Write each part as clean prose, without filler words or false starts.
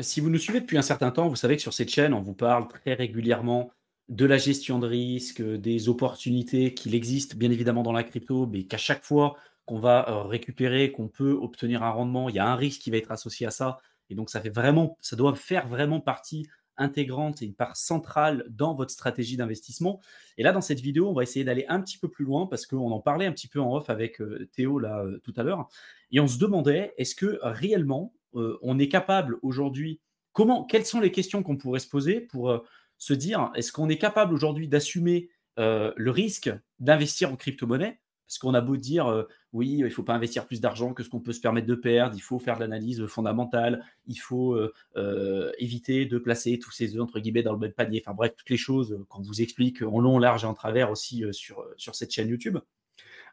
Si vous nous suivez depuis un certain temps, vous savez que sur cette chaîne, on vous parle très régulièrement de la gestion de risque, des opportunités qu'il existe bien évidemment dans la crypto, mais qu'à chaque fois qu'on va, récupérer, qu'on peut obtenir un rendement, il y a un risque qui va être associé à ça et donc ça doit faire vraiment partie intégrante et une part centrale dans votre stratégie d'investissement et là, dans cette vidéo, on va essayer d'aller un petit peu plus loin parce qu'on en parlait un petit peu en off avec, Théo là, tout à l'heure et on se demandait, est-ce que réellement, on est capable aujourd'hui quelles sont les questions qu'on pourrait se poser pour, se dire: «Est-ce qu'on est capable aujourd'hui d'assumer, le risque d'investir en crypto-monnaie?» Parce qu'on a beau dire, «Oui, il ne faut pas investir plus d'argent que ce qu'on peut se permettre de perdre, il faut faire de l'analyse, fondamentale, il faut, éviter de placer tous ses œufs entre guillemets dans le même panier». Enfin bref, toutes les choses, qu'on vous explique en long, en large et en travers aussi, sur cette chaîne YouTube.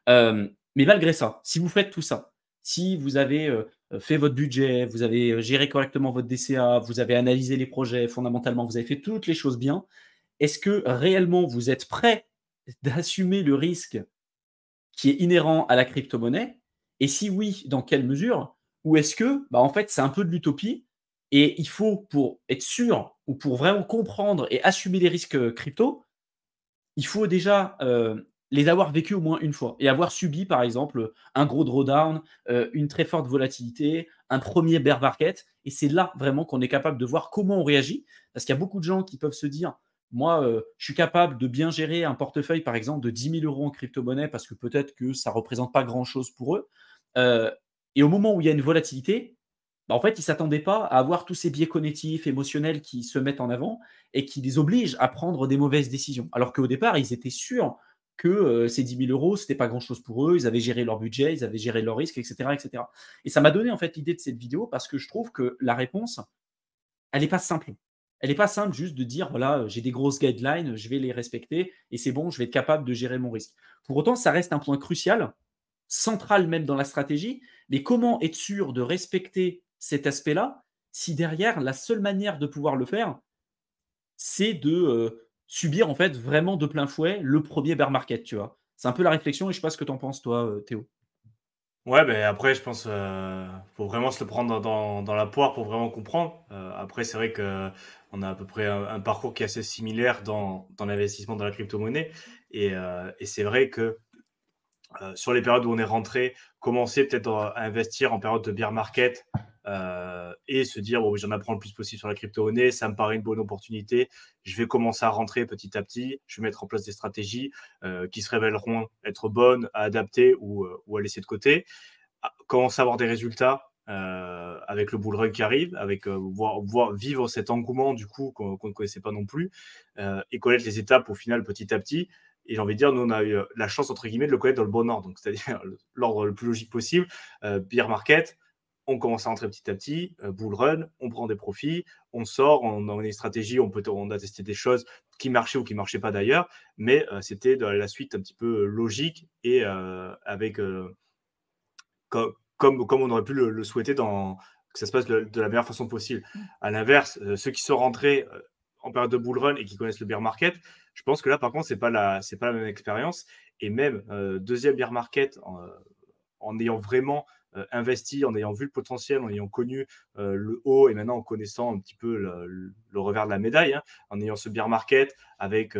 Mais malgré ça, si vous faites tout ça, si vous avez, fait votre budget, vous avez, géré correctement votre DCA, vous avez analysé les projets fondamentalement, vous avez fait toutes les choses bien, est-ce que réellement vous êtes prêt d'assumer le risque qui est inhérent à la crypto-monnaie? Et si oui, dans quelle mesure? Ou est-ce que, bah, en fait, c'est un peu de l'utopie et il faut pour être sûr ou pour vraiment comprendre et assumer les risques, crypto, il faut déjà, les avoir vécus au moins une fois et avoir subi, par exemple, un gros drawdown, une très forte volatilité, un premier bear market et c'est là vraiment qu'on est capable de voir comment on réagit. Parce qu'il y a beaucoup de gens qui peuvent se dire: «Moi, je suis capable de bien gérer un portefeuille, par exemple, de 10 000 € en crypto-monnaie» parce que peut-être que ça représente pas grand-chose pour eux, heu et au moment où il y a une volatilité, bah, en fait, ils ne s'attendaient pas à avoir tous ces biais cognitifs, émotionnels qui se mettent en avant et qui les obligent à prendre des mauvaises décisions. Alors qu'au départ, ils étaient sûrs que, ces 10 000 €, c'était pas grand-chose pour eux. Ils avaient géré leur budget, ils avaient géré leurs risques et cetera et cetera et ça m'a donné, en fait, l'idée de cette vidéo parce que je trouve que la réponse, elle est pas simple. Elle est pas simple juste de dire: «Voilà, j'ai des grosses guidelines, je vais les respecter et c'est bon, je vais être capable de gérer mon risque». Pour autant, ça reste un point crucial, central même dans la stratégie, mais comment être sûr de respecter cet aspect-là, si derrière la seule manière de pouvoir le faire, c'est de, subir en fait vraiment de plein fouet le premier bear market, tu vois? C'est un peu la réflexion et je sais pas ce que tu en penses toi, Théo? Ouais, ben après je pense, faut vraiment se le prendre dans la poire pour vraiment comprendre. Après c'est vrai qu'on a à peu près un parcours qui est assez similaire dans l'investissement dans la crypto-monnaie et c'est vrai que, sur les périodes où on est rentré, commencer peut-être à investir en période de bear market, et se dire: «Bon, j'en apprends le plus possible sur la crypto-monnaie, ça me paraît une bonne opportunité. Je vais commencer à rentrer petit à petit. Je vais mettre en place des stratégies, qui se révéleront être bonnes, à adapter ou à laisser de côté». Commencer à avoir des résultats, avec le bull run qui arrive, avec, voir vivre cet engouement du coup qu'on ne connaissait pas non plus, et connaître les étapes au final petit à petit. Et j'ai envie de dire, nous on a eu la chance entre guillemets de le connaître dans le bon ordre, donc c'est-à-dire l'ordre le plus logique possible. Bear market, on commence à rentrer petit à petit, bull run, on prend des profits, on sort, on a une stratégie, on a testé des choses qui marchaient ou qui marchaient pas d'ailleurs, mais c'était de la suite un petit peu logique et avec comme on aurait pu le souhaiter que ça se passe de la meilleure façon possible. À l'inverse, ceux qui sont rentrés, en période de bull run et qui connaissent le bear market, je pense que là, par contre, c'est pas la même expérience et même, 2e bear market en ayant vraiment, investi, en ayant vu le potentiel, en ayant connu, le haut et maintenant en connaissant un petit peu le revers de la médaille, hein, en ayant ce bear market avec,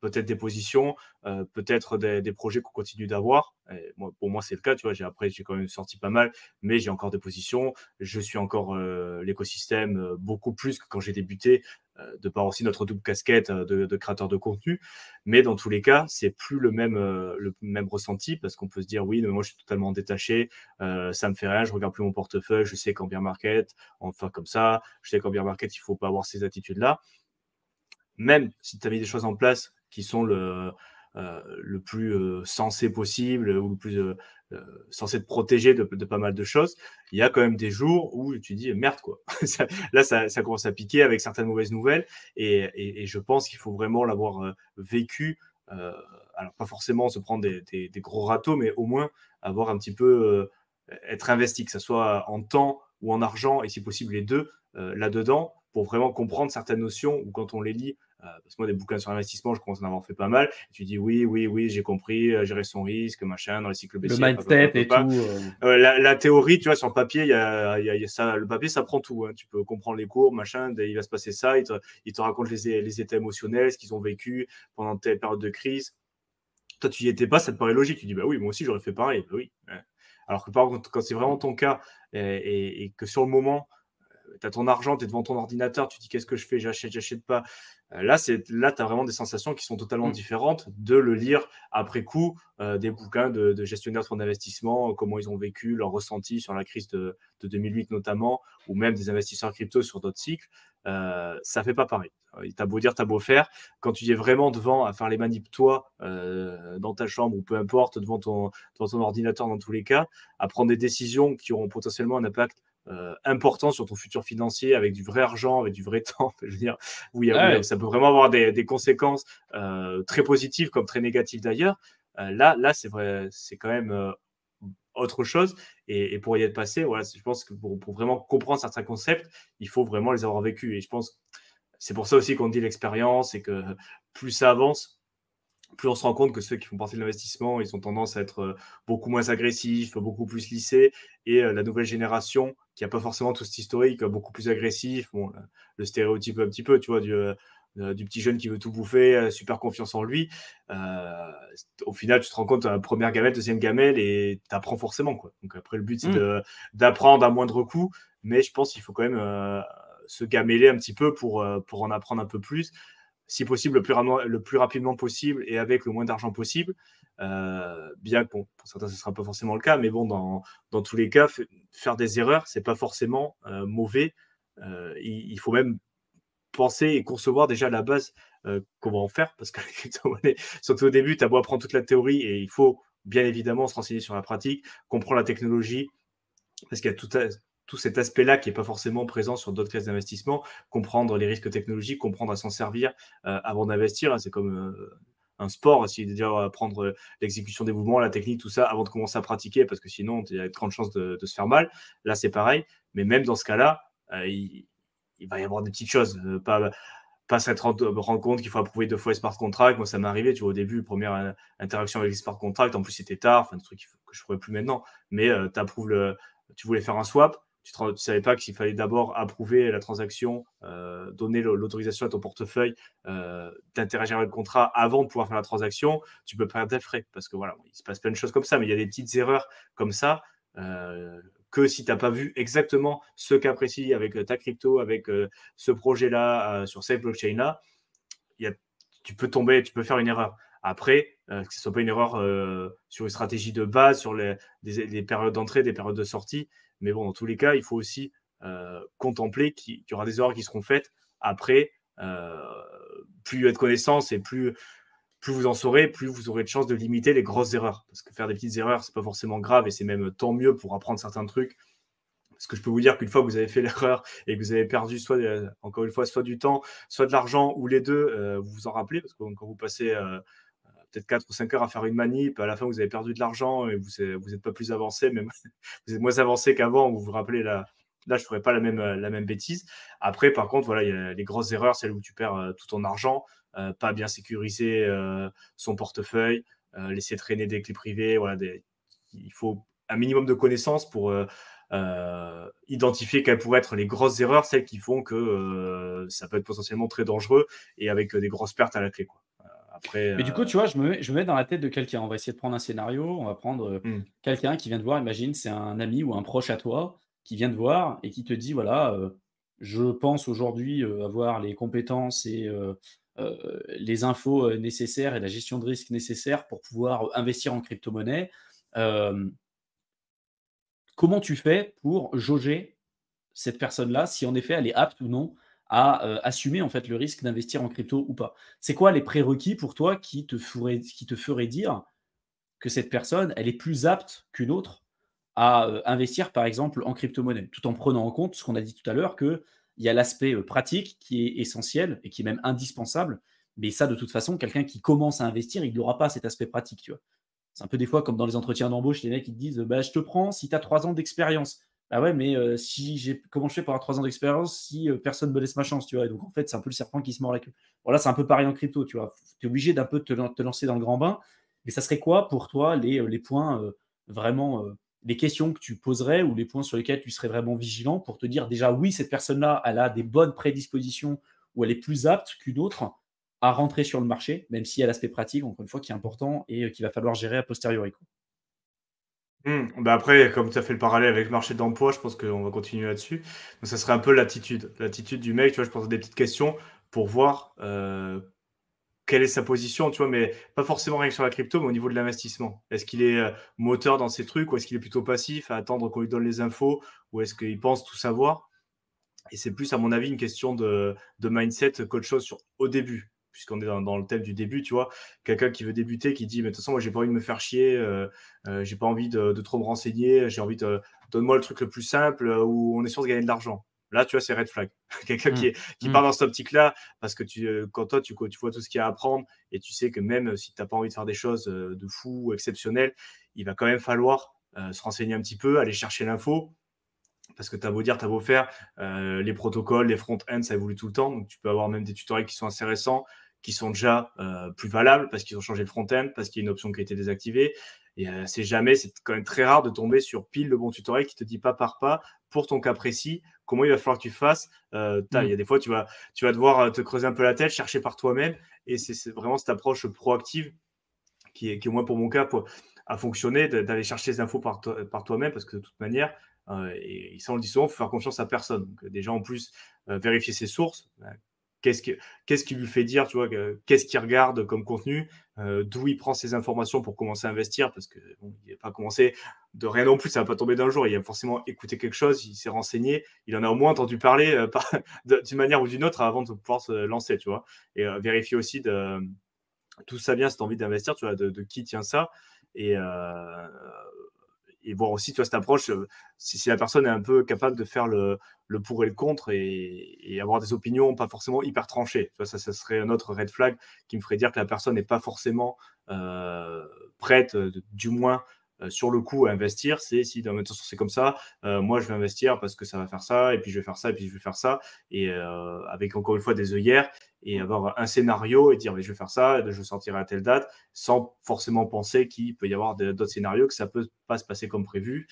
peut-être des positions, peut-être des projets qu'on continue d'avoir. Et moi, pour moi, c'est le cas, tu vois. J'ai quand même sorti pas mal, mais j'ai encore des positions. Je suis encore l'écosystème beaucoup plus que quand j'ai débuté, de par aussi notre double casquette de créateur de contenu. Mais dans tous les cas, c'est plus le même ressenti parce qu'on peut se dire oui, mais moi je suis totalement détaché, ça me fait rien, je regarde plus mon portefeuille, je sais qu'en bear market, enfin comme ça, je sais qu'en bear market, il faut pas avoir ces attitudes-là. Même si tu as mis des choses en place qui sont le plus sensé possible ou le plus censé te protéger de pas mal de choses, il y a quand même des jours où tu dis merde quoi. Là, ça commence à piquer avec certaines mauvaises nouvelles et je pense qu'il faut vraiment l'avoir vécu. euh, alors, pas forcément se prendre des gros râteaux, mais au moins avoir un petit peu être investi, que ce soit en temps ou en argent, et si possible les deux là-dedans, pour vraiment comprendre certaines notions où quand on les lit Parce que moi, des bouquins sur l'investissement, je commence à en avoir fait pas mal. Et tu dis oui, oui, oui, j'ai compris, gérer son risque, machin, dans les cycles Le baissiers, papa, mindset papa, et papa. tout. La théorie, tu vois, sur le papier, ça, le papier, ça prend tout. Hein. Tu peux comprendre les cours, machin, il va se passer ça, il te raconte les états émotionnels, ce qu'ils ont vécu pendant telle période de crise. Toi, tu y étais pas, ça te paraît logique. Tu dis, bah oui, moi aussi, j'aurais fait pareil. Bah oui. Ouais. Alors que par contre, quand c'est vraiment ton cas et que sur le moment, tu as ton argent, tu es devant ton ordinateur, tu te dis qu'est-ce que je fais, j'achète pas. Là, tu as vraiment des sensations qui sont totalement différentes de le lire après coup, des bouquins de gestionnaires de fonds d'investissement, comment ils ont vécu, leur ressenti sur la crise de 2008 notamment, ou même des investisseurs crypto sur d'autres cycles. Ça fait pas pareil. T'as beau dire, t'as beau faire, quand tu es vraiment devant à faire les manips toi, dans ta chambre ou peu importe, devant ton ordinateur dans tous les cas, à prendre des décisions qui auront potentiellement un impact important sur ton futur financier avec du vrai argent, avec du vrai temps, je veux dire, ça peut vraiment avoir des conséquences très positives comme très négatives d'ailleurs. Là, c'est vrai, c'est quand même autre chose. Et pour y être passé, voilà, je pense que pour vraiment comprendre certains concepts, il faut vraiment les avoir vécus. Et je pense que c'est pour ça aussi qu'on dit l'expérience et que plus ça avance, plus on se rend compte que ceux qui font partie de l'investissement, ils ont tendance à être beaucoup moins agressifs, beaucoup plus lissés. Et la nouvelle génération, qui n'a pas forcément tout cet historique, beaucoup plus agressif. Bon, le stéréotype un petit peu, tu vois, du petit jeune qui veut tout bouffer, super confiance en lui. Au final, tu te rends compte, première gamelle, deuxième gamelle, et tu apprends forcément, quoi. Donc après, le but, c'est d'apprendre à moindre coût. Mais je pense qu'il faut quand même se gameler un petit peu pour en apprendre un peu plus, si possible le plus rapidement possible et avec le moins d'argent possible. Bien que bon, pour certains, ce ne sera pas forcément le cas, mais bon, dans tous les cas, faire des erreurs, ce n'est pas forcément mauvais. Il faut même penser et concevoir déjà à la base comment en faire, parce que surtout au début, tu as beau apprendre toute la théorie et il faut bien évidemment se renseigner sur la pratique, comprendre la technologie, parce qu'il y a tout cet aspect-là qui n'est pas forcément présent sur d'autres classes d'investissement, comprendre les risques technologiques, comprendre à s'en servir avant d'investir. Hein, c'est comme un sport, aussi, déjà apprendre l'exécution des mouvements, la technique, tout ça, avant de commencer à pratiquer, parce que sinon, il y a de grandes chances de se faire mal. Là, c'est pareil. Mais même dans ce cas-là, il va y avoir des petites choses. Pas s'être rendre compte qu'il faut approuver 2 fois les smart contracts. Moi, ça m'est arrivé, tu vois, au début, première interaction avec les smart contracts. En plus, c'était tard, enfin, des trucs que je ne ferais plus maintenant. Mais tu voulais faire un swap, tu ne savais pas qu'il fallait d'abord approuver la transaction, donner l'autorisation à ton portefeuille d'interagir avec le contrat avant de pouvoir faire la transaction. Tu peux perdre des frais parce que voilà, il se passe plein de choses comme ça, mais il y a des petites erreurs comme ça. Que si tu n'as pas vu exactement ce cas précis avec ta crypto, avec ce projet-là, sur cette blockchain-là, tu peux faire une erreur. Après, que ce ne soit pas une erreur sur une stratégie de base, sur des périodes d'entrée, des périodes de sortie. Mais bon, dans tous les cas, il faut aussi contempler qu'il y aura des erreurs qui seront faites. Après, plus il y a de connaissances et plus vous en saurez, plus vous aurez de chances de limiter les grosses erreurs. Parce que faire des petites erreurs, c'est pas forcément grave et c'est même tant mieux pour apprendre certains trucs. Parce que je peux vous dire qu'une fois que vous avez fait l'erreur et que vous avez perdu encore une fois, soit du temps, soit de l'argent, ou les deux, vous vous en rappelez, parce que quand vous passez peut-être 4 ou 5 heures à faire une manip, à la fin vous avez perdu de l'argent et vous n'êtes pas plus avancé, même vous êtes moins avancé qu'avant, vous vous rappelez là, je ne ferai pas la même bêtise. Après, par contre, voilà, il y a les grosses erreurs, celles où tu perds tout ton argent, pas bien sécuriser son portefeuille, laisser traîner des clés privées. Voilà, il faut un minimum de connaissances pour identifier quelles pourraient être les grosses erreurs, celles qui font que ça peut être potentiellement très dangereux et avec des grosses pertes à la clé, quoi. Après, Mais du coup, tu vois, je me mets dans la tête de quelqu'un. On va essayer de prendre un scénario. On va prendre quelqu'un qui vient te voir. Imagine, c'est un ami ou un proche à toi qui vient te voir et qui te dit, voilà, je pense aujourd'hui avoir les compétences et les infos nécessaires et la gestion de risque nécessaire pour pouvoir investir en crypto-monnaie. Euh, Comment tu fais pour jauger cette personne-là, si en effet elle est apte ou non à assumer en fait le risque d'investir en crypto ou pas? C'est quoi les prérequis pour toi qui te feraient dire que cette personne, elle est plus apte qu'une autre à investir par exemple en crypto-monnaie? Tout en prenant en compte ce qu'on a dit tout à l'heure, qu'il y a l'aspect pratique qui est essentiel et qui est même indispensable. Mais ça, de toute façon, quelqu'un qui commence à investir, il n'aura pas cet aspect pratique, tu vois. C'est un peu des fois comme dans les entretiens d'embauche, les mecs ils te disent bah, je te prends si tu as 3 ans d'expérience. Ah ouais, mais comment je fais pour avoir 3 ans d'expérience si, personne me laisse ma chance, tu vois? Et donc en fait, c'est un peu le serpent qui se mord la queue. Voilà, c'est un peu pareil en crypto, tu vois? Tu es obligé d'un peu te lancer dans le grand bain. Mais ça serait quoi pour toi les points, vraiment, les questions que tu poserais ou les points sur lesquels tu serais vraiment vigilant pour te dire déjà: «Oui, cette personne-là, elle a des bonnes prédispositions ou elle est plus apte qu'une autre à rentrer sur le marché», même s'il y a l'aspect pratique, encore une fois, qui est important et qu'il va falloir gérer a posteriori, quoi. Bah, après, comme tu as fait le parallèle avec le marché de l'emploi, je pense qu'on va continuer là-dessus. Donc ça serait un peu l'attitude. L'attitude du mec, tu vois? Je pose des petites questions pour voir, quelle est sa position, tu vois? Mais pas forcément rien que sur la crypto, mais au niveau de l'investissement. Est-ce qu'il est, moteur dans ces trucs ou est-ce qu'il est plutôt passif à attendre qu'on lui donne les infos ou est-ce qu'il pense tout savoir? Et c'est plus, à mon avis, une question de mindset qu'autre chose sur au début, puisqu'on est dans le thème du début, tu vois? Quelqu'un qui veut débuter, qui dit: «Mais de toute façon, moi, j'ai pas envie de me faire chier, j'ai pas envie de trop me renseigner, j'ai envie de donne-moi le truc le plus simple, où on est sûr de gagner de l'argent». Là, tu vois, c'est red flag. Quelqu'un Mmh. qui part Mmh. dans cette optique-là, parce que quand toi, tu vois tout ce qu'il y a à apprendre et tu sais que même si tu as pas envie de faire des choses, de fou ou exceptionnelles, il va quand même falloir, se renseigner un petit peu, aller chercher l'info parce que tu as beau dire, tu as beau faire, les protocoles, les front-end, ça évolue tout le temps. Donc, tu peux avoir même des tutoriels qui sont assez récents, qui sont déjà plus valables parce qu'ils ont changé le front-end, parce qu'il y a une option qui a été désactivée. Et c'est quand même très rare de tomber sur pile le bon tutoriel qui te dit pas par pas, pour ton cas précis, comment il va falloir que tu fasses. Il y Mmh. a des fois, tu vas devoir te creuser un peu la tête, chercher par toi-même. Et c'est vraiment cette approche proactive qui moi, pour mon cas, a fonctionné, d'aller chercher les infos par toi-même, parce que de toute manière, et ça on le dit souvent, il faut faire confiance à personne. Donc, déjà, en plus, vérifier ses sources. Qu'est-ce, que, qu'est-ce qui lui fait dire, tu vois, qu'est-ce qu'il regarde comme contenu, d'où il prend ses informations pour commencer à investir, parce que bon, il n'a pas commencé de rien non plus, ça ne va pas tomber d'un jour. Il a forcément écouté quelque chose, il s'est renseigné, il en a au moins entendu parler d'une manière ou d'une autre avant de pouvoir se lancer, tu vois. Et vérifier aussi d'où ça vient cette envie d'investir, tu vois, de qui tient ça. Et, et voir aussi, tu vois, cette approche, si la personne est un peu capable de faire le pour et le contre et avoir des opinions pas forcément hyper tranchées. Tu vois, ça serait un autre red flag qui me ferait dire que la personne n'est pas forcément prête, du moins sur le coup à investir. C'est si dans toute façon c'est comme ça, moi je vais investir parce que ça va faire ça, et puis je vais faire ça, et puis je vais faire ça, et avec encore une fois des œillères, et avoir un scénario et dire mais je vais faire ça, je sortirai à telle date, sans forcément penser qu'il peut y avoir d'autres scénarios, que ça peut pas se passer comme prévu.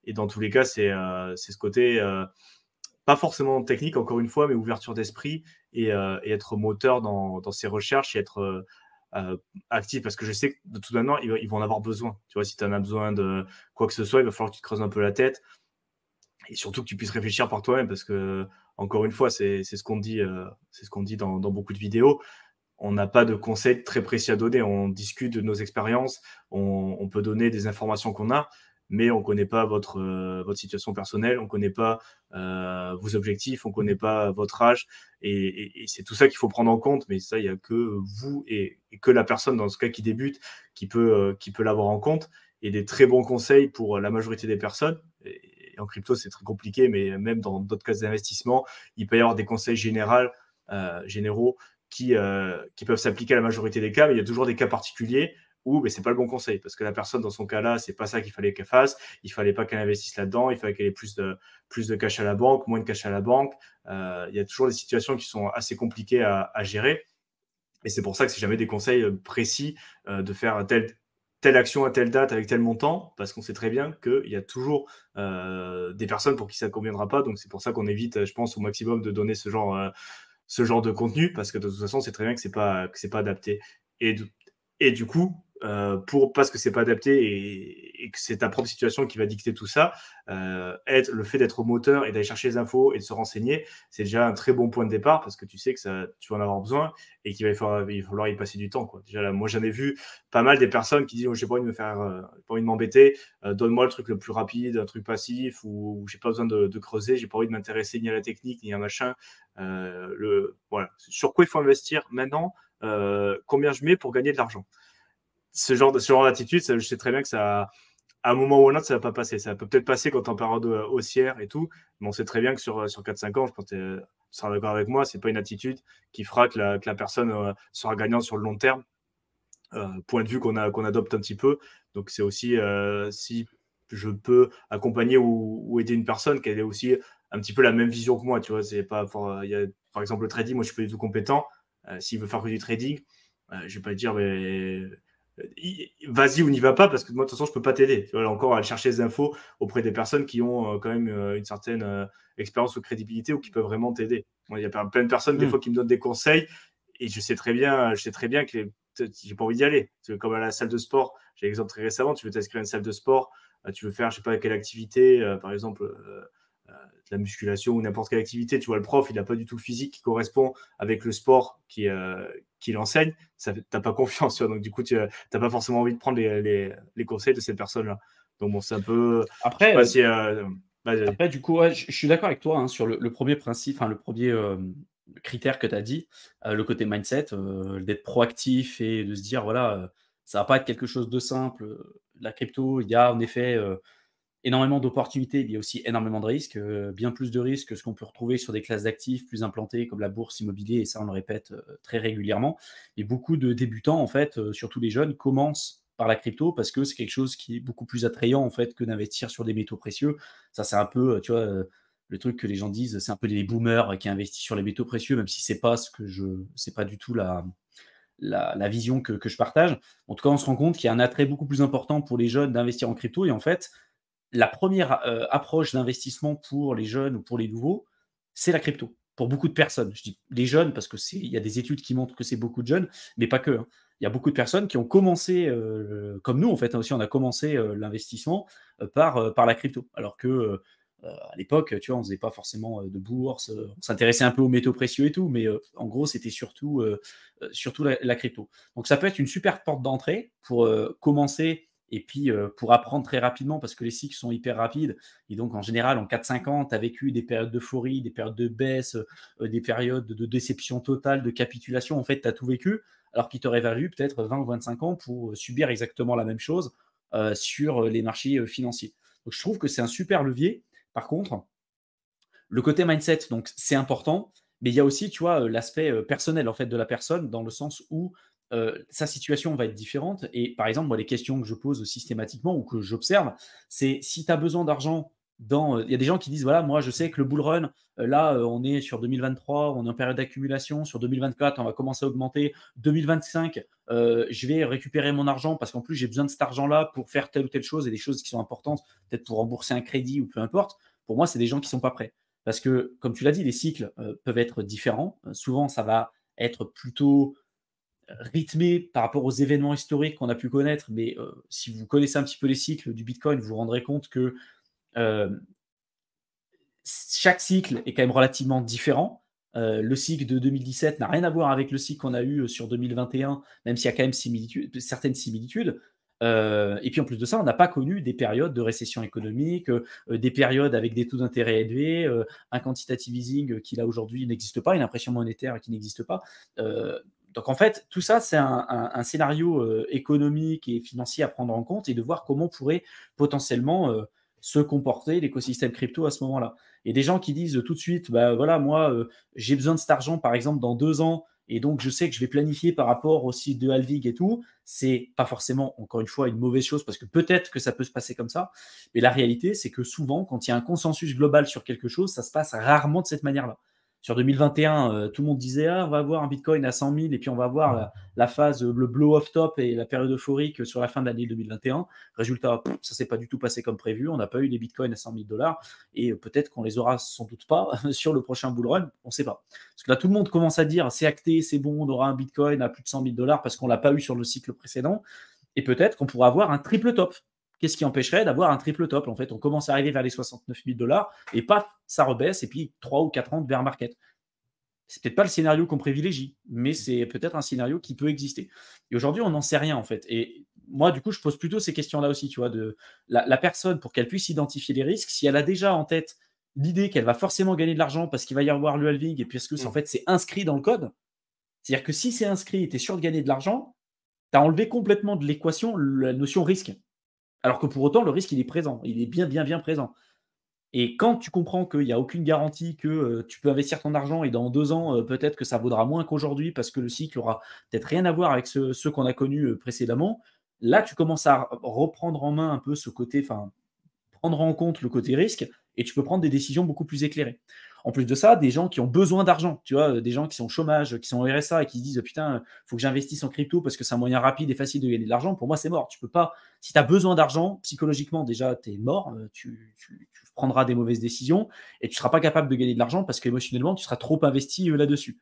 Et dans tous les cas, c'est ce côté, pas forcément technique, encore une fois, mais ouverture d'esprit, et être moteur dans ses recherches, et être actif, parce que je sais que de toute manière, ils vont en avoir besoin. Tu vois, si tu en as besoin de quoi que ce soit, il va falloir que tu te creuses un peu la tête, et surtout que tu puisses réfléchir par toi-même, parce que, encore une fois, c'est ce qu'on dit, c'est ce qu'on dit dans beaucoup de vidéos. On n'a pas de conseils très précis à donner. On discute de nos expériences, on peut donner des informations qu'on a, mais on ne connaît pas votre situation personnelle, on ne connaît pas vos objectifs, on ne connaît pas votre âge. Et c'est tout ça qu'il faut prendre en compte. Mais ça, il n'y a que vous et que la personne, dans ce cas, qui débute, qui peut l'avoir en compte. Et des très bons conseils pour la majorité des personnes. Et en crypto, c'est très compliqué, mais même dans d'autres cas d'investissement, il peut y avoir des conseils généraux qui peuvent s'appliquer à la majorité des cas, mais il y a toujours des cas particuliers où c'est pas le bon conseil, parce que la personne, dans son cas-là, c'est pas ça qu'il fallait qu'elle fasse. Il fallait pas qu'elle investisse là-dedans, il fallait qu'elle ait plus de cash à la banque, moins de cash à la banque. Il y a toujours des situations qui sont assez compliquées à gérer. Et c'est pour ça que c'est jamais des conseils précis, de faire telle action à telle date avec tel montant, parce qu'on sait très bien qu'il y a toujours des personnes pour qui ça ne conviendra pas. Donc c'est pour ça qu'on évite, je pense, au maximum de donner ce genre de contenu, parce que de toute façon, c'est très bien que c'est pas adapté. Et, et du coup, parce que c'est pas adapté, et que c'est ta propre situation qui va dicter tout ça, le fait d'être moteur et d'aller chercher les infos et de se renseigner, c'est déjà un très bon point de départ, parce que tu sais que tu vas en avoir besoin et qu'il va falloir y passer du temps, quoi. Déjà, là, moi, j'en ai vu pas mal des personnes qui disent oh, j'ai pas envie de me faire, pas envie de m'embêter, donne-moi le truc le plus rapide, un truc passif, ou j'ai pas besoin de creuser, j'ai pas envie de m'intéresser ni à la technique ni à machin. Voilà. Sur quoi il faut investir maintenant, combien je mets pour gagner de l'argent. Ce genre d'attitude, je sais très bien que ça, à un moment ou à un autre, ça va pas passer. Ça peut peut-être passer quand tu es en période haussière et tout, mais on sait très bien que sur 4-5 ans, je pense que tu seras d'accord avec moi, c'est pas une attitude qui fera que la personne sera gagnante sur le long terme. Point de vue qu'on adopte un petit peu. Donc c'est aussi, si je peux accompagner ou aider une personne qui ait aussi un petit peu la même vision que moi, tu vois. C'est pas il y a, par exemple, le trading, moi je suis pas du tout compétent. S'il veut faire que du trading, je vais pas dire mais vas-y ou n'y va pas, parce que moi de toute façon je peux pas t'aider. Tu vois, là encore, aller chercher des infos auprès des personnes qui ont quand même une certaine expérience ou crédibilité, ou qui peuvent vraiment t'aider. Moi, il y a plein de personnes des fois qui me donnent des conseils, et je sais très bien que j'ai pas envie d'y aller. Parce que comme à la salle de sport, j'ai l'exemple très récemment, tu veux t'inscrire à une salle de sport, tu veux faire je sais pas quelle activité, par exemple de la musculation ou n'importe quelle activité, tu vois, le prof, il n'a pas du tout le physique qui correspond avec le sport qu'il enseigne, tu n'as pas confiance. Tu vois, donc, du coup, tu n'as pas forcément envie de prendre les conseils de cette personne-là. Donc, bon, c'est un peu. Je sais Après, pas si. après, du coup, ouais, je suis d'accord avec toi, hein, sur le premier principe, enfin, le premier critère que tu as dit, le côté mindset, d'être proactif et de se dire, voilà, ça va pas être quelque chose de simple. La crypto, il y a en effet énormément d'opportunités, il y a aussi énormément de risques, bien plus de risques que ce qu'on peut retrouver sur des classes d'actifs plus implantées comme la bourse immobilier, et ça, on le répète très régulièrement. Et beaucoup de débutants, en fait, surtout les jeunes, commencent par la crypto parce que c'est quelque chose qui est beaucoup plus attrayant, en fait, que d'investir sur des métaux précieux. Ça, c'est un peu, tu vois, le truc que les gens disent, c'est un peu les boomers qui investissent sur les métaux précieux, même si c'est pas du tout la vision que je partage. En tout cas, on se rend compte qu'il y a un attrait beaucoup plus important pour les jeunes d'investir en crypto. Et en fait, la première approche d'investissement pour les jeunes ou pour les nouveaux, c'est la crypto. Pour beaucoup de personnes. Je dis les jeunes parce il y a des études qui montrent que c'est beaucoup de jeunes, mais pas que, hein. Il y a beaucoup de personnes qui ont commencé, comme nous, en fait, hein, aussi, on a commencé l'investissement par la crypto. Alors que à l'époque, tu vois, on faisait pas forcément de bourse, on s'intéressait un peu aux métaux précieux et tout, mais en gros, c'était surtout la crypto. Donc, ça peut être une super porte d'entrée pour commencer et puis pour apprendre très rapidement, parce que les cycles sont hyper rapides. Et donc, en général, en 4-5 ans, tu as vécu des périodes d'euphorie, des périodes de baisse, des périodes de déception totale, de capitulation. En fait, tu as tout vécu, alors qu'il t'aurait valu peut-être 20 ou 25 ans pour subir exactement la même chose sur les marchés financiers. Donc, je trouve que c'est un super levier. Par contre, le côté mindset, donc c'est important, mais il y a aussi, tu vois, l'aspect personnel en fait de la personne, dans le sens où sa situation va être différente. Et par exemple, moi, les questions que je pose systématiquement ou que j'observe, c'est si tu as besoin d'argent il y a des gens qui disent, voilà, moi, je sais que le bull run, là, on est sur 2023, on est en période d'accumulation. Sur 2024, on va commencer à augmenter. 2025, je vais récupérer mon argent parce qu'en plus, j'ai besoin de cet argent-là pour faire telle ou telle chose, et des choses qui sont importantes, peut-être pour rembourser un crédit ou peu importe. Pour moi, c'est des gens qui ne sont pas prêts. Parce que, comme tu l'as dit, les cycles peuvent être différents. Souvent, ça va être plutôt rythmé par rapport aux événements historiques qu'on a pu connaître. Mais si vous connaissez un petit peu les cycles du Bitcoin, vous vous rendrez compte que euh, chaque cycle est quand même relativement différent. Le cycle de 2017 n'a rien à voir avec le cycle qu'on a eu sur 2021, même s'il y a quand même certaines similitudes. Et puis en plus de ça, on n'a pas connu des périodes de récession économique, des périodes avec des taux d'intérêt élevés, un quantitative easing qui là aujourd'hui n'existe pas, une impression monétaire qui n'existe pas. Donc en fait, tout ça, c'est un scénario économique et financier à prendre en compte, et de voir comment pourrait potentiellement se comporter l'écosystème crypto à ce moment-là. Et des gens qui disent tout de suite, bah voilà, moi, j'ai besoin de cet argent, par exemple, dans 2 ans, et donc je sais que je vais planifier par rapport au site de Halvig et tout, c'est pas forcément, encore une fois, une mauvaise chose, parce que peut-être que ça peut se passer comme ça, mais la réalité, c'est que souvent, quand il y a un consensus global sur quelque chose, ça se passe rarement de cette manière-là. Sur 2021, tout le monde disait, ah, on va avoir un Bitcoin à 100 000, et puis on va avoir la phase, le blow-off top et la période euphorique sur la fin de l'année 2021. Résultat, ça s'est pas du tout passé comme prévu. On n'a pas eu des bitcoins à 100 000 $, et peut-être qu'on les aura sans doute pas sur le prochain bull run. On ne sait pas. Parce que là, tout le monde commence à dire, c'est acté, c'est bon, on aura un bitcoin à plus de 100 000 $ parce qu'on l'a pas eu sur le cycle précédent. Et peut-être qu'on pourra avoir un triple top. Qu'est-ce qui empêcherait d'avoir un triple top? En fait, on commence à arriver vers les 69 000 $ et paf, ça rebaisse, et puis 3 ou 4 ans de bear market. C'est peut-être pas le scénario qu'on privilégie, mais c'est peut-être un scénario qui peut exister. Et aujourd'hui, on n'en sait rien, en fait. Et moi, du coup, je pose plutôt ces questions-là aussi, tu vois, de la personne, pour qu'elle puisse identifier les risques. Si elle a déjà en tête l'idée qu'elle va forcément gagner de l'argent parce qu'il va y avoir le halving, et puisque en fait, c'est inscrit dans le code, c'est-à-dire que si c'est inscrit et tu es sûr de gagner de l'argent, tu as enlevé complètement de l'équation la notion risque. Alors que pour autant, le risque, il est présent. Il est bien, bien, bien présent. Et quand tu comprends qu'il n'y a aucune garantie que tu peux investir ton argent, et dans 2 ans, peut-être que ça vaudra moins qu'aujourd'hui parce que le cycle aura peut-être rien à voir avec ceux qu'on a connus précédemment, là, tu commences à reprendre en main un peu ce côté, enfin, prendras en compte le côté risque et tu peux prendre des décisions beaucoup plus éclairées. En plus de ça, des gens qui ont besoin d'argent, tu vois, des gens qui sont au chômage, qui sont au RSA et qui se disent putain, faut que j'investisse en crypto parce que c'est un moyen rapide et facile de gagner de l'argent. Pour moi, c'est mort. Tu peux pas. Si tu as besoin d'argent, psychologiquement, déjà, tu es mort. Tu prendras des mauvaises décisions et tu ne seras pas capable de gagner de l'argent parce qu'émotionnellement, tu seras trop investi là-dessus.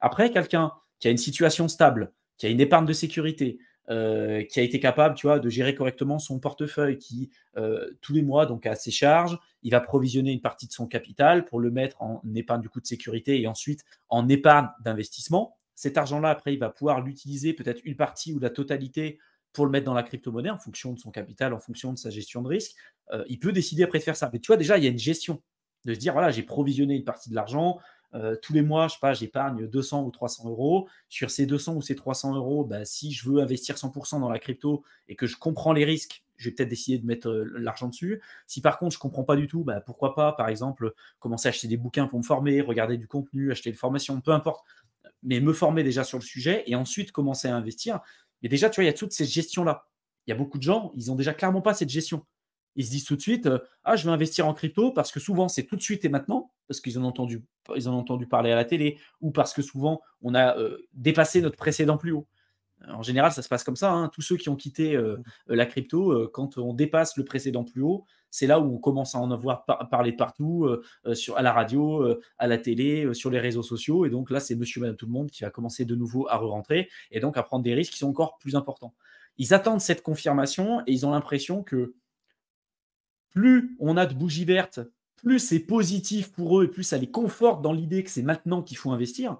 Après, quelqu'un qui a une situation stable, qui a une épargne de sécurité, qui a été capable, tu vois, de gérer correctement son portefeuille, qui tous les mois donc a ses charges, il va provisionner une partie de son capital pour le mettre en épargne du coup de sécurité et ensuite en épargne d'investissement. Cet argent-là, après, il va pouvoir l'utiliser peut-être une partie ou la totalité pour le mettre dans la crypto-monnaie en fonction de son capital, en fonction de sa gestion de risque. Il peut décider après de faire ça. Mais tu vois, déjà, il y a une gestion de se dire, voilà, j'ai provisionné une partie de l'argent, tous les mois, je sais pas, j'épargne 200 ou 300 euros. Sur ces 200 ou ces 300 euros, bah, si je veux investir 100% dans la crypto et que je comprends les risques, je vais peut-être décider de mettre l'argent dessus. Si par contre, je ne comprends pas du tout, bah, pourquoi pas, par exemple, commencer à acheter des bouquins pour me former, regarder du contenu, acheter une formation, peu importe, mais me former déjà sur le sujet et ensuite commencer à investir. Mais déjà, tu vois, il y a toute cette gestion-là. Il y a beaucoup de gens, ils n'ont déjà clairement pas cette gestion. Ils se disent tout de suite, ah, je vais investir en crypto parce que souvent, c'est tout de suite et maintenant, parce qu'ils en ont entendu parler à la télé ou parce que souvent, on a dépassé notre précédent plus haut. En général, ça se passe comme ça, hein. Tous ceux qui ont quitté la crypto, quand on dépasse le précédent plus haut, c'est là où on commence à en avoir parlé partout, à la radio, à la télé, sur les réseaux sociaux. Et donc là, c'est monsieur, madame, tout le monde qui va commencer de nouveau à re-rentrer et donc à prendre des risques qui sont encore plus importants. Ils attendent cette confirmation et ils ont l'impression que plus on a de bougies vertes, plus c'est positif pour eux et plus ça les conforte dans l'idée que c'est maintenant qu'il faut investir.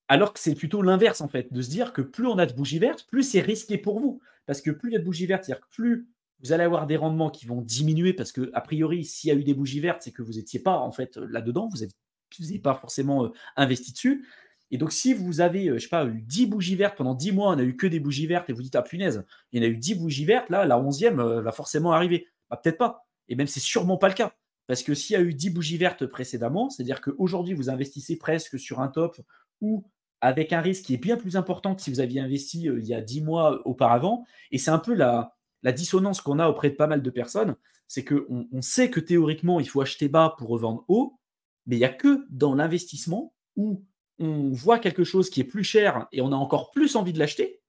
Alors que c'est plutôt l'inverse, en fait, de se dire que plus on a de bougies vertes, plus c'est risqué pour vous. Parce que plus il y a de bougies vertes, c'est-à-dire que plus vous allez avoir des rendements qui vont diminuer, parce que, a priori, s'il y a eu des bougies vertes, c'est que vous n'étiez pas, en fait, là-dedans, vous n'avez pas forcément investi dessus. Et donc, si vous avez, je ne sais pas, eu 10 bougies vertes pendant 10 mois, on n'a eu que des bougies vertes, et vous dites, ah punaise, il y en a eu 10 bougies vertes, là, la 11e va forcément arriver. Bah, peut-être pas. Et même, c'est sûrement pas le cas. Parce que s'il y a eu 10 bougies vertes précédemment, c'est-à-dire qu'aujourd'hui, vous investissez presque sur un top où avec un risque qui est bien plus important que si vous aviez investi il y a 10 mois auparavant. Et c'est un peu la dissonance qu'on a auprès de pas mal de personnes, c'est qu'on sait que théoriquement, il faut acheter bas pour revendre haut, mais il n'y a que dans l'investissement où on voit quelque chose qui est plus cher et on a encore plus envie de l'acheter,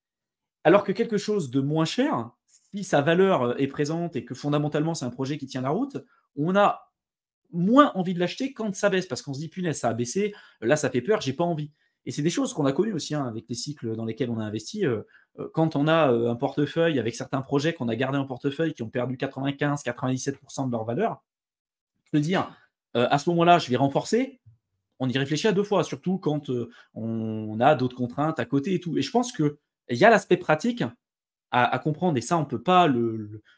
alors que quelque chose de moins cher, si sa valeur est présente et que fondamentalement c'est un projet qui tient la route, on a moins envie de l'acheter quand ça baisse, parce qu'on se dit punaise, ça a baissé, là ça fait peur, j'ai pas envie. Et c'est des choses qu'on a connues aussi avec les cycles dans lesquels on a investi. Quand on a un portefeuille avec certains projets qu'on a gardés en portefeuille qui ont perdu 95-97% de leur valeur, je peux dire à ce moment-là, je vais renforcer. On y réfléchit à deux fois, surtout quand on a d'autres contraintes à côté et tout. Et je pense qu'il y a l'aspect pratique à comprendre, et ça, on ne peut pas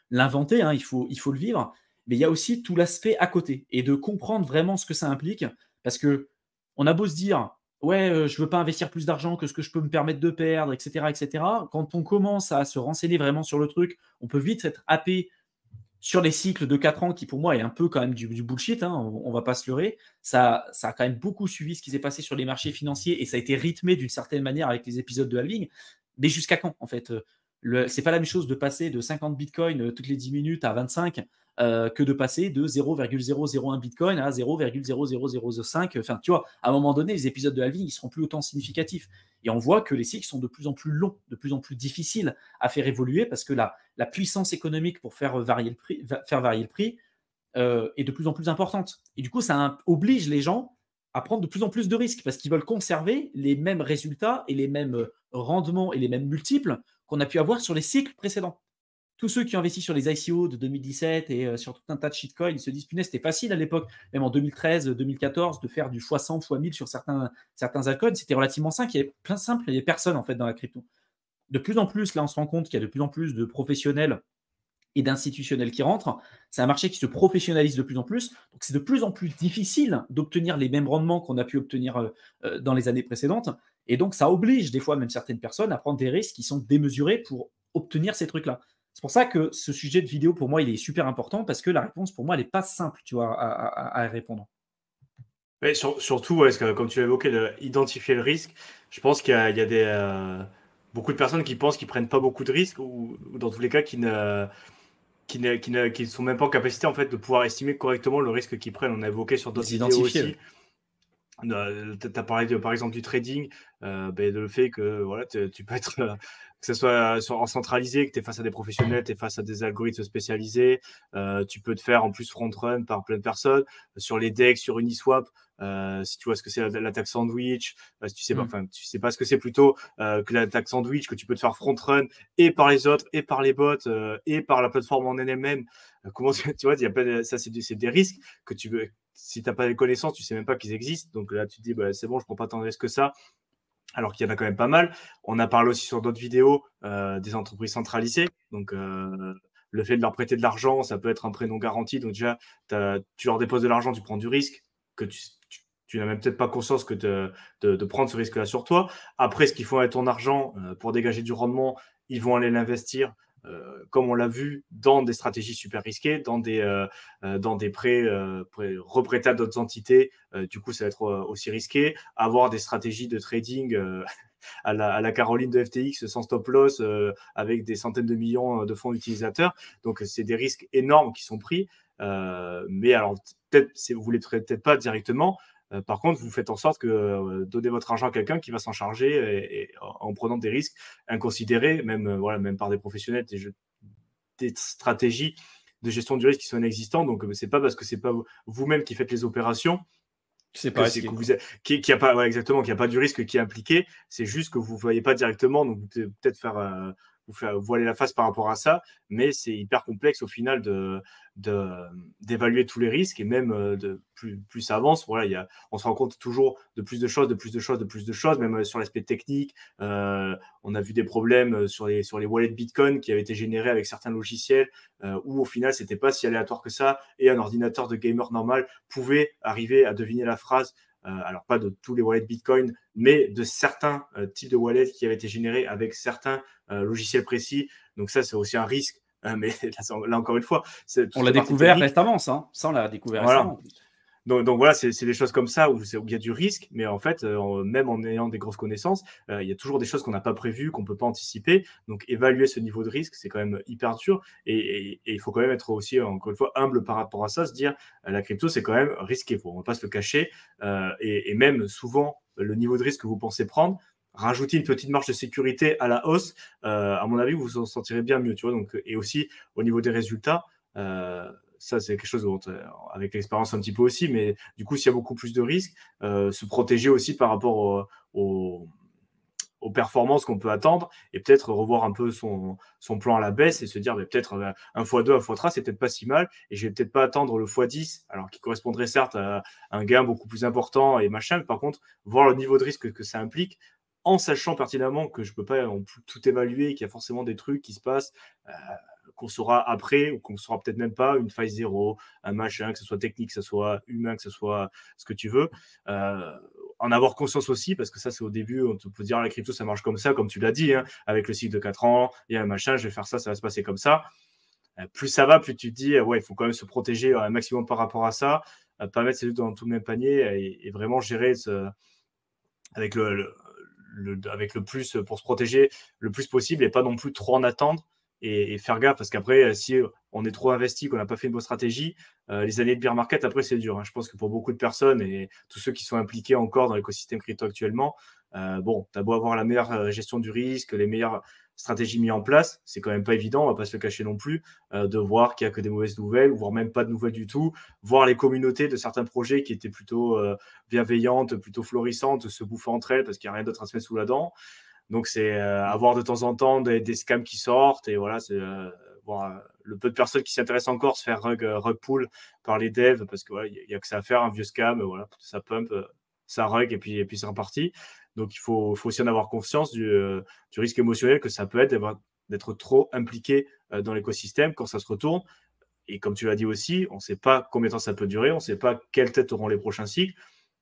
l'inventer, hein, il faut le vivre, mais il y a aussi tout l'aspect à côté, et de comprendre vraiment ce que ça implique, parce que on a beau se dire, ouais, je ne veux pas investir plus d'argent que ce que je peux me permettre de perdre, etc., etc. Quand on commence à se renseigner vraiment sur le truc, on peut vite être happé sur les cycles de 4 ans, qui pour moi est un peu quand même du bullshit, hein, on ne va pas se leurrer. Ça a quand même beaucoup suivi ce qui s'est passé sur les marchés financiers, et ça a été rythmé d'une certaine manière avec les épisodes de halving. Mais jusqu'à quand, en fait c'est pas la même chose de passer de 50 bitcoins toutes les 10 minutes à 25 que de passer de 0,001 bitcoin à 0,0005. Enfin, tu vois, à un moment donné, les épisodes de halving, ils seront plus autant significatifs. Et on voit que les cycles sont de plus en plus longs, de plus en plus difficiles à faire évoluer, parce que la puissance économique pour faire varier le prix est de plus en plus importante. Et du coup, ça oblige les gens à prendre de plus en plus de risques, parce qu'ils veulent conserver les mêmes résultats et les mêmes rendements et les mêmes multiples qu'on a pu avoir sur les cycles précédents. Tous ceux qui ont investi sur les ICO de 2017 et sur tout un tas de shitcoins, ils se disent, punaise, c'était facile à l'époque, même en 2013, 2014, de faire du x100, x1000 sur certains altcoins. C'était relativement simple. Il y avait plein simple, il n'y avait personne en fait dans la crypto. De plus en plus, là, on se rend compte qu'il y a de plus en plus de professionnels et d'institutionnels qui rentrent. C'est un marché qui se professionnalise de plus en plus. Donc, c'est de plus en plus difficile d'obtenir les mêmes rendements qu'on a pu obtenir dans les années précédentes. Et donc, ça oblige des fois même certaines personnes à prendre des risques qui sont démesurés pour obtenir ces trucs-là. C'est pour ça que ce sujet de vidéo, pour moi, il est super important, parce que la réponse, pour moi, elle n'est pas simple, tu vois, à répondre. Mais surtout, ouais, parce que, comme tu l'as évoqué, identifier le risque, je pense qu'il y a beaucoup de personnes qui pensent qu'ils prennent pas beaucoup de risques, ou dans tous les cas, qui qui sont même pas en capacité en fait de pouvoir estimer correctement le risque qu'ils prennent. On a évoqué sur d'autres vidéos aussi. Tu as parlé par exemple du trading, de le fait que voilà, tu peux être, que ce soit en centralisé, que tu es face à des professionnels, tu es face à des algorithmes spécialisés, tu peux te faire en plus front-run par plein de personnes, sur les DEX, sur Uniswap, si tu vois ce que c'est l'attaque sandwich, si tu sais pas, tu sais pas ce que c'est plutôt que l'attaque sandwich, que tu peux te faire front-run et par les autres, et par les bots, et par la plateforme en elle-même. Comment tu vois, il y a pas ça, c'est des risques que tu veux. Si tu n'as pas les connaissances, tu ne sais même pas qu'ils existent. Donc là, tu te dis, c'est bon, je ne prends pas tant de risques que ça. Alors qu'il y en a quand même pas mal. On a parlé aussi sur d'autres vidéos des entreprises centralisées. Donc, le fait de leur prêter de l'argent, ça peut être un prêt non garanti. Donc déjà, tu leur déposes de l'argent, tu prends du risque que tu n'as même peut-être pas conscience que de prendre ce risque-là sur toi. Après, ce qu'ils font avec ton argent pour dégager du rendement, ils vont aller l'investir. Comme on l'a vu, dans des stratégies super risquées, dans des prêts reprêtés à d'autres entités. Du coup, ça va être aussi risqué. Avoir des stratégies de trading à la Caroline de FTX sans stop loss avec des centaines de millions de fonds utilisateurs. Donc, c'est des risques énormes qui sont pris. Mais alors, peut-être, vous ne les traitez peut-être pas directement. Par contre, vous faites en sorte que donnez votre argent à quelqu'un qui va s'en charger et en prenant des risques inconsidérés, même par des professionnels, des stratégies de gestion du risque qui sont inexistantes. Donc, c'est pas parce que c'est pas vous-même qui faites les opérations c'est pas risqué, qu'il n'y a pas exactement, qu'il n'y a pas du risque qui est impliqué. C'est juste que vous ne voyez pas directement. Donc, vous pouvez peut-être vous voiler la face par rapport à ça, mais c'est hyper complexe au final d'évaluer tous les risques et même plus ça avance. Voilà, on se rend compte toujours de plus de choses, même sur l'aspect technique. On a vu des problèmes sur les wallets Bitcoin qui avaient été générés avec certains logiciels où au final, c'était pas si aléatoire que ça et un ordinateur de gamer normal pouvait arriver à deviner la phrase. Alors pas de tous les wallets Bitcoin, mais de certains types de wallets qui avaient été générés avec certains logiciels précis. Donc ça, c'est aussi un risque. Mais là encore une fois, on l'a découvert récemment, ça on l'a découvert récemment. Donc voilà, c'est des choses comme ça où il y a du risque, mais en fait, même en ayant des grosses connaissances, il y a toujours des choses qu'on n'a pas prévues, qu'on ne peut pas anticiper. Donc évaluer ce niveau de risque, c'est quand même hyper dur. Et il faut quand même être aussi, encore une fois, humble par rapport à ça, se dire la crypto, c'est quand même risqué, on ne va pas se le cacher. Et même souvent, le niveau de risque que vous pensez prendre, rajouter une petite marge de sécurité à la hausse, à mon avis, vous vous en sentirez bien mieux. Tu vois, donc, et aussi, au niveau des résultats, ça, c'est quelque chose avec l'expérience un petit peu aussi, mais du coup, s'il y a beaucoup plus de risques, se protéger aussi par rapport aux performances qu'on peut attendre et peut-être revoir un peu son plan à la baisse et se dire peut-être 1x2, 1x3, c'est peut-être pas si mal et je vais peut-être pas attendre le x10, alors qui correspondrait certes à un gain beaucoup plus important et machin, mais par contre, voir le niveau de risque que ça implique en sachant pertinemment que je peux pas tout évaluer, qu'il y a forcément des trucs qui se passent qu'on saura après ou qu'on saura peut-être même pas, une faille zéro, un machin, que ce soit technique, que ce soit humain, que ce soit ce que tu veux. En avoir conscience aussi, parce que ça, c'est au début, on peut dire la crypto, ça marche comme ça, comme tu l'as dit, hein, avec le cycle de 4 ans, il y a un machin, je vais faire ça, ça va se passer comme ça. Plus ça va, plus tu te dis, ouais, il faut quand même se protéger un maximum par rapport à ça, pas mettre ses œufs dans tout le même panier et vraiment gérer avec avec le plus pour se protéger le plus possible et pas non plus trop en attendre et faire gaffe parce qu'après, si on est trop investi, qu'on n'a pas fait une bonne stratégie, les années de bear market, après, c'est dur. Hein. Je pense que pour beaucoup de personnes et tous ceux qui sont impliqués encore dans l'écosystème crypto actuellement, bon, tu as beau avoir la meilleure gestion du risque, les meilleures stratégies mises en place, c'est quand même pas évident, on va pas se le cacher non plus, de voir qu'il n'y a que des mauvaises nouvelles, voire même pas de nouvelles du tout, voir les communautés de certains projets qui étaient plutôt bienveillantes, plutôt florissantes, se bouffer entre elles parce qu'il n'y a rien d'autre à se mettre sous la dent. Donc, c'est avoir de temps en temps des scams qui sortent et voilà, c'est voir le peu de personnes qui s'intéressent encore se faire rug pull par les devs parce que voilà, il y a que ça à faire, un vieux scam, voilà, ça pump, ça rug et puis c'est reparti. Donc, il faut aussi en avoir conscience du risque émotionnel que ça peut être d'être trop impliqué dans l'écosystème quand ça se retourne. Et comme tu l'as dit aussi, on ne sait pas combien de temps ça peut durer, on ne sait pas quelle tête auront les prochains cycles.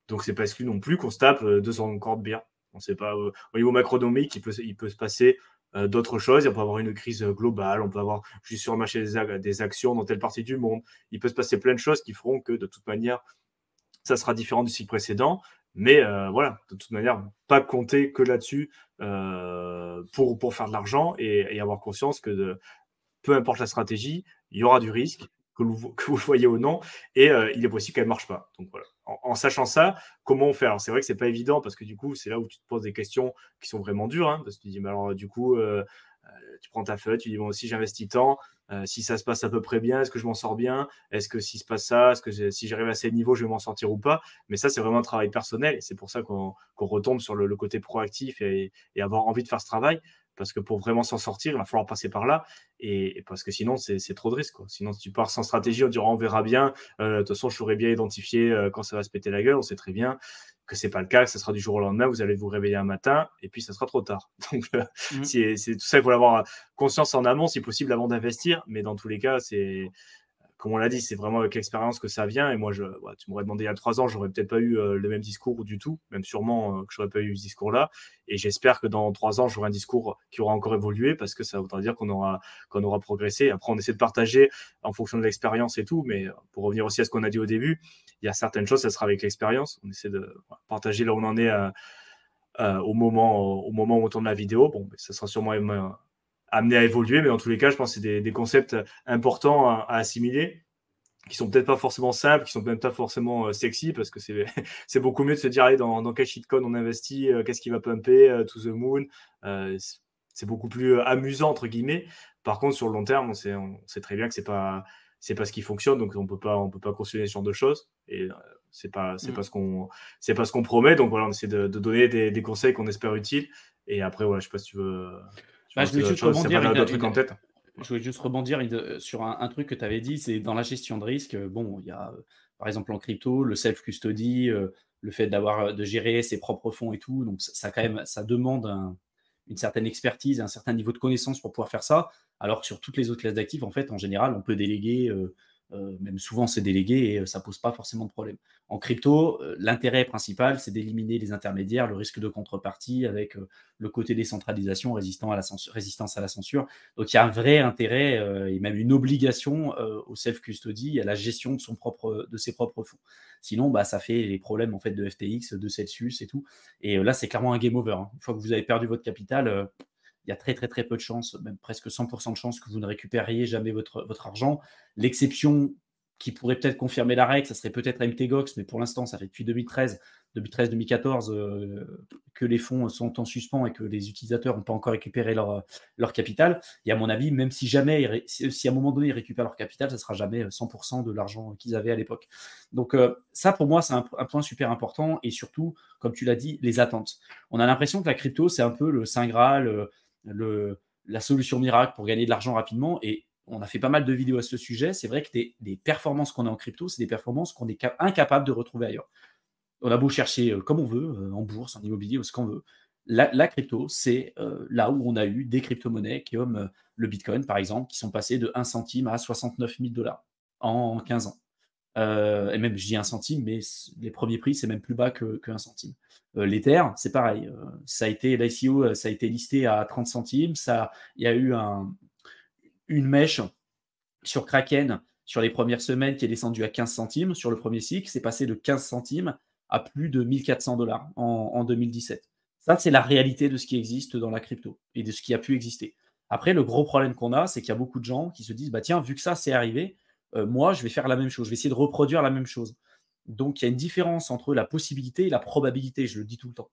Donc, c'est pas exclu non plus qu'on se tape 200 encore de bière. On ne sait pas, au niveau macronomique, il peut se passer d'autres choses. On peut avoir une crise globale, on peut avoir juste sur le marché des actions dans telle partie du monde. Il peut se passer plein de choses qui feront que de toute manière, ça sera différent du cycle précédent. Mais voilà, de toute manière, pas compter que là-dessus pour faire de l'argent et avoir conscience que peu importe la stratégie, il y aura du risque, que vous le voyez ou non, et il est possible qu'elle ne marche pas. Donc voilà. En sachant ça, comment on fait? Alors c'est vrai que c'est pas évident parce que du coup, c'est là où tu te poses des questions qui sont vraiment dures, hein, parce que tu dis, mais alors du coup, tu prends ta feuille, tu dis, bon, si j'investis tant, si ça se passe à peu près bien, est-ce que je m'en sors bien? Est-ce que s'il se passe ça, est-ce que si j'arrive à ces niveaux, je vais m'en sortir ou pas? Mais ça, c'est vraiment un travail personnel et c'est pour ça qu'on retombe sur le côté proactif et avoir envie de faire ce travail. Parce que pour vraiment s'en sortir, il va falloir passer par là. Et parce que sinon, c'est trop de risques, quoi. Sinon, si tu pars sans stratégie, on dira on verra bien. De toute façon, je saurais bien identifier quand ça va se péter la gueule. On sait très bien que c'est pas le cas, que ça sera du jour au lendemain. Vous allez vous réveiller un matin et puis ça sera trop tard. Donc, c'est tout ça, il faut avoir conscience en amont, si possible, avant d'investir. Mais dans tous les cas, c'est comme on l'a dit, c'est vraiment avec l'expérience que ça vient. Et moi, tu m'aurais demandé il y a 3 ans, j'aurais peut-être pas eu le même discours du tout, même sûrement que j'aurais pas eu ce discours-là. Et j'espère que dans 3 ans, j'aurai un discours qui aura encore évolué parce que ça voudra dire qu'on aura progressé. Après, on essaie de partager en fonction de l'expérience et tout. Mais pour revenir aussi à ce qu'on a dit au début, il y a certaines choses, ça sera avec l'expérience. On essaie de partager là où on en est au moment où on tourne la vidéo. Bon, ça sera sûrement amené à évoluer, mais dans tous les cas, je pense que c'est des concepts importants à assimiler, qui sont peut-être pas forcément simples, qui sont peut-être pas forcément sexy, parce que c'est beaucoup mieux de se dire, allez, dans quel shitcoin on investit, qu'est-ce qui va pumper, to the moon. C'est beaucoup plus amusant, entre guillemets. Par contre, sur le long terme, on sait très bien que c'est pas ce qui fonctionne, donc on peut pas cautionner ce genre de choses. Et c'est pas ce qu'on promet. Donc voilà, on essaie de donner des conseils qu'on espère utiles. Et après, voilà, je sais pas si tu veux. Je voulais juste rebondir d'autres trucs en tête. Je voulais juste rebondir sur un truc que tu avais dit, c'est dans la gestion de risque. Bon, il y a par exemple en crypto, le self-custody, le fait de gérer ses propres fonds et tout. Donc, quand même, ça demande une certaine expertise, un certain niveau de connaissance pour pouvoir faire ça. Alors que sur toutes les autres classes d'actifs, en fait, en général, on peut déléguer, même souvent c'est délégué et ça pose pas forcément de problème. En crypto, l'intérêt principal, c'est d'éliminer les intermédiaires, le risque de contrepartie avec le côté décentralisation, résistance à la censure. Donc il y a un vrai intérêt et même une obligation au self-custody, à la gestion de ses propres fonds. Sinon, ça fait les problèmes en fait de FTX, de Celsius et tout. Et là, c'est clairement un game over. Hein. Une fois que vous avez perdu votre capital, il y a très très très peu de chances, même presque 100% de chances que vous ne récupériez jamais votre argent. L'exception qui pourrait peut-être confirmer la règle, ça serait peut-être MTGOX, mais pour l'instant, ça fait depuis 2013-2014 que les fonds sont en suspens et que les utilisateurs n'ont pas encore récupéré leur capital. Et à mon avis, même si jamais, si à un moment donné, ils récupèrent leur capital, ça ne sera jamais 100% de l'argent qu'ils avaient à l'époque. Donc ça, pour moi, c'est un point super important. Et surtout, comme tu l'as dit, les attentes. On a l'impression que la crypto, c'est un peu le Saint Graal, la solution miracle pour gagner de l'argent rapidement. Et on a fait pas mal de vidéos à ce sujet. C'est vrai que les performances qu'on a en crypto, c'est des performances qu'on est incapable de retrouver ailleurs. On a beau chercher comme on veut, en bourse, en immobilier, ou ce qu'on veut. La crypto, c'est là où on a eu des crypto-monnaies comme le Bitcoin, par exemple, qui sont passées de 1 centime à 69 000 $ en 15 ans. Et même, je dis 1 centime, mais les premiers prix, c'est même plus bas que 1 centime. L'Ether, c'est pareil. L'ICO, ça a été listé à 30 centimes. Il y a eu une mèche sur Kraken sur les premières semaines qui est descendue à 15 centimes sur le premier cycle. C'est passé de 15 centimes à plus de 1 400 $ en 2017. Ça, c'est la réalité de ce qui existe dans la crypto et de ce qui a pu exister. Après, le gros problème qu'on a, c'est qu'il y a beaucoup de gens qui se disent, tiens, vu que ça, c'est arrivé, moi, je vais faire la même chose, je vais essayer de reproduire la même chose. Donc, il y a une différence entre la possibilité et la probabilité, je le dis tout le temps.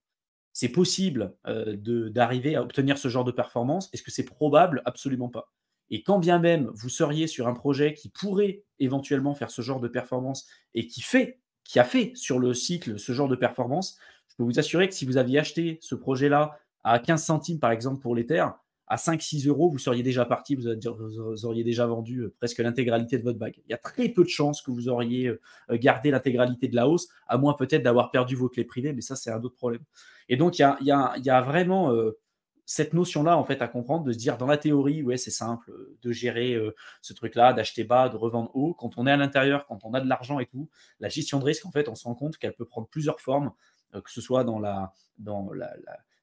C'est possible d'arriver à obtenir ce genre de performance. Est-ce que c'est probable? Absolument pas. Et quand bien même vous seriez sur un projet qui pourrait éventuellement faire ce genre de performance et qui a fait sur le cycle ce genre de performance, je peux vous assurer que si vous aviez acheté ce projet-là à 15 centimes, par exemple, pour l'Ether, à 5-6 euros, vous seriez déjà parti, vous auriez déjà vendu presque l'intégralité de votre bague. Il y a très peu de chances que vous auriez gardé l'intégralité de la hausse, à moins peut-être d'avoir perdu vos clés privées, mais ça, c'est un autre problème. Et donc, il y a vraiment cette notion-là, en fait, à comprendre, de se dire, dans la théorie, ouais, c'est simple de gérer ce truc-là, d'acheter bas, de revendre haut. Quand on est à l'intérieur, quand on a de l'argent et tout, la gestion de risque, en fait, on se rend compte qu'elle peut prendre plusieurs formes, que ce soit dans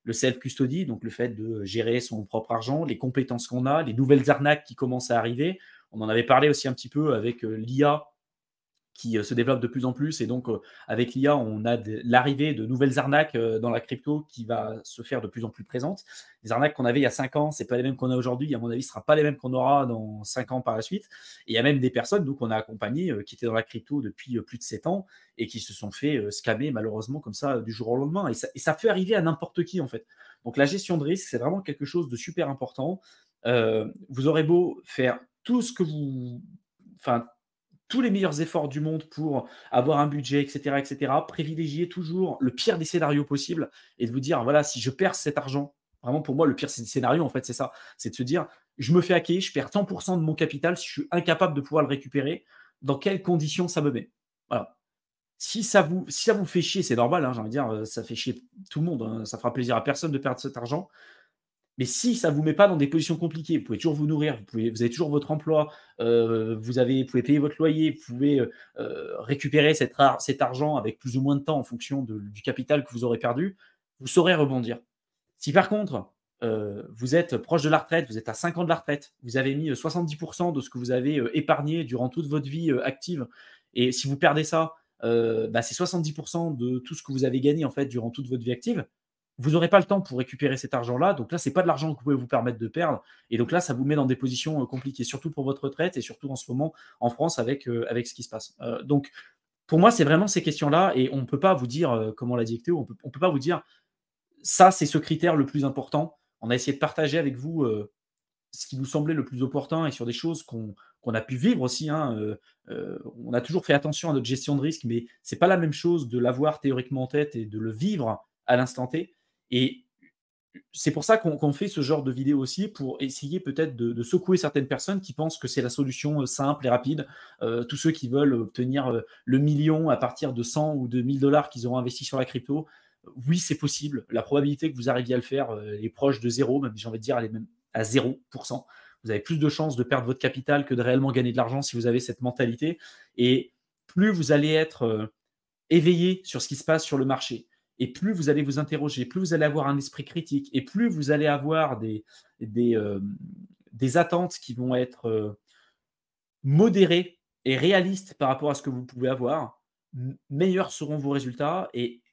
le self-custody, donc le fait de gérer son propre argent, les compétences qu'on a, les nouvelles arnaques qui commencent à arriver. On en avait parlé aussi un petit peu avec l'IA qui se développe de plus en plus. Et donc, avec l'IA, on a l'arrivée de nouvelles arnaques dans la crypto qui va se faire de plus en plus présente. Les arnaques qu'on avait il y a 5 ans, ce n'est pas les mêmes qu'on a aujourd'hui. À mon avis, ce ne sera pas les mêmes qu'on aura dans 5 ans par la suite. Et il y a même des personnes qu'on a accompagnées qui étaient dans la crypto depuis plus de 7 ans et qui se sont fait scammer malheureusement comme ça du jour au lendemain. Et ça peut arriver à n'importe qui en fait. Donc la gestion de risque, c'est vraiment quelque chose de super important. Vous aurez beau faire tout ce que vous... Enfin, tous les meilleurs efforts du monde pour avoir un budget, etc., privilégiez toujours le pire des scénarios possibles et de vous dire, voilà, si je perds cet argent, vraiment pour moi, le pire scénario, en fait, c'est ça. C'est de se dire, je me fais hacker, je perds 100% de mon capital, si je suis incapable de pouvoir le récupérer, dans quelles conditions ça me met. Voilà. Si ça vous fait chier, c'est normal, hein, j'ai envie de dire, ça fait chier tout le monde, hein, ça fera plaisir à personne de perdre cet argent. Mais si ça ne vous met pas dans des positions compliquées, vous pouvez toujours vous nourrir, vous avez toujours votre emploi, vous pouvez payer votre loyer, vous pouvez récupérer cet argent avec plus ou moins de temps en fonction du capital que vous aurez perdu, vous saurez rebondir. Si par contre, vous êtes proche de la retraite, vous êtes à 5 ans de la retraite, vous avez mis 70% de ce que vous avez épargné durant toute votre vie active, et si vous perdez ça, c'est 70% de tout ce que vous avez gagné en fait durant toute votre vie active. Vous n'aurez pas le temps pour récupérer cet argent-là. Donc là, ce n'est pas de l'argent que vous pouvez vous permettre de perdre. Et donc là, ça vous met dans des positions compliquées, surtout pour votre retraite et surtout en ce moment en France avec ce qui se passe. Donc, pour moi, c'est vraiment ces questions-là. Et on ne peut pas vous dire, comme on l'a dit avec Théo, on ne peut pas vous dire ça, c'est ce critère le plus important. On a essayé de partager avec vous ce qui nous semblait le plus opportun et sur des choses qu'on a pu vivre aussi. Hein. On a toujours fait attention à notre gestion de risque, mais ce n'est pas la même chose de l'avoir théoriquement en tête et de le vivre à l'instant T. Et c'est pour ça qu'on fait ce genre de vidéo aussi, pour essayer peut-être de secouer certaines personnes qui pensent que c'est la solution simple et rapide. Tous ceux qui veulent obtenir le million à partir de 100 ou de 1000 dollars qu'ils auront investi sur la crypto, oui, c'est possible. La probabilité que vous arriviez à le faire est proche de zéro, même j'ai envie de dire, elle est même à 0%. Vous avez plus de chances de perdre votre capital que de réellement gagner de l'argent si vous avez cette mentalité. Et plus vous allez être éveillé sur ce qui se passe sur le marché, et plus vous allez vous interroger, plus vous allez avoir un esprit critique, et plus vous allez avoir des attentes qui vont être modérées et réalistes par rapport à ce que vous pouvez avoir, meilleurs seront vos résultats, et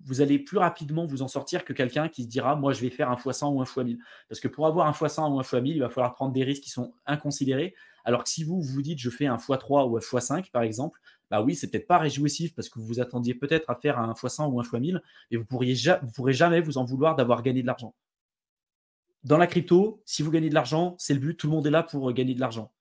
vous allez plus rapidement vous en sortir que quelqu'un qui se dira « moi, je vais faire un x100 ou un x1000 ». Parce que pour avoir un x100 ou un x1000, il va falloir prendre des risques qui sont inconsidérés. Alors que si vous vous dites « je fais un x3 ou un x5 », par exemple, bah oui, c'est peut-être pas réjouissif parce que vous vous attendiez peut-être à faire un x100 ou un x1000, mais vous ne pourrez jamais vous en vouloir d'avoir gagné de l'argent. Dans la crypto, si vous gagnez de l'argent, c'est le but, tout le monde est là pour gagner de l'argent.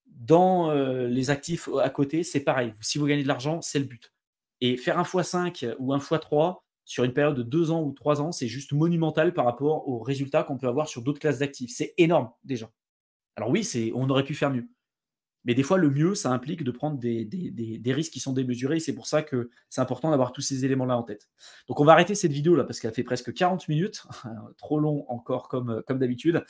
Dans les actifs à côté, c'est pareil. Si vous gagnez de l'argent, c'est le but. Et faire un x5 ou un x3 sur une période de 2 ans ou 3 ans, c'est juste monumental par rapport aux résultats qu'on peut avoir sur d'autres classes d'actifs. C'est énorme déjà. Alors oui, on aurait pu faire mieux. Mais des fois, le mieux, ça implique de prendre des risques qui sont démesurés. Et c'est pour ça que c'est important d'avoir tous ces éléments-là en tête. Donc, on va arrêter cette vidéo là parce qu'elle fait presque 40 minutes. Trop long encore comme d'habitude.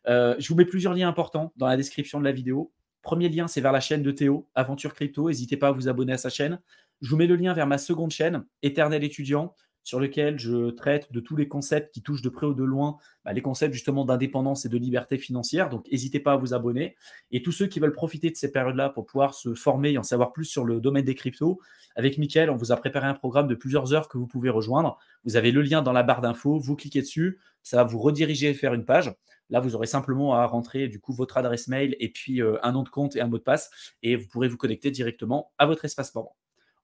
Je vous mets plusieurs liens importants dans la description de la vidéo. Premier lien, c'est vers la chaîne de Théo, Aventure Crypto. N'hésitez pas à vous abonner à sa chaîne. Je vous mets le lien vers ma seconde chaîne, Éternel Étudiant, sur lequel je traite de tous les concepts qui touchent de près ou de loin les concepts justement d'indépendance et de liberté financière. Donc, n'hésitez pas à vous abonner. Et tous ceux qui veulent profiter de ces périodes-là pour pouvoir se former et en savoir plus sur le domaine des cryptos, avec Mickaël, on vous a préparé un programme de plusieurs heures que vous pouvez rejoindre. Vous avez le lien dans la barre d'infos, vous cliquez dessus, ça va vous rediriger vers une page. Là, vous aurez simplement à rentrer du coup votre adresse mail et puis un nom de compte et un mot de passe, et vous pourrez vous connecter directement à votre espace membre.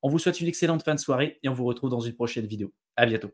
On vous souhaite une excellente fin de soirée et on vous retrouve dans une prochaine vidéo. À bientôt.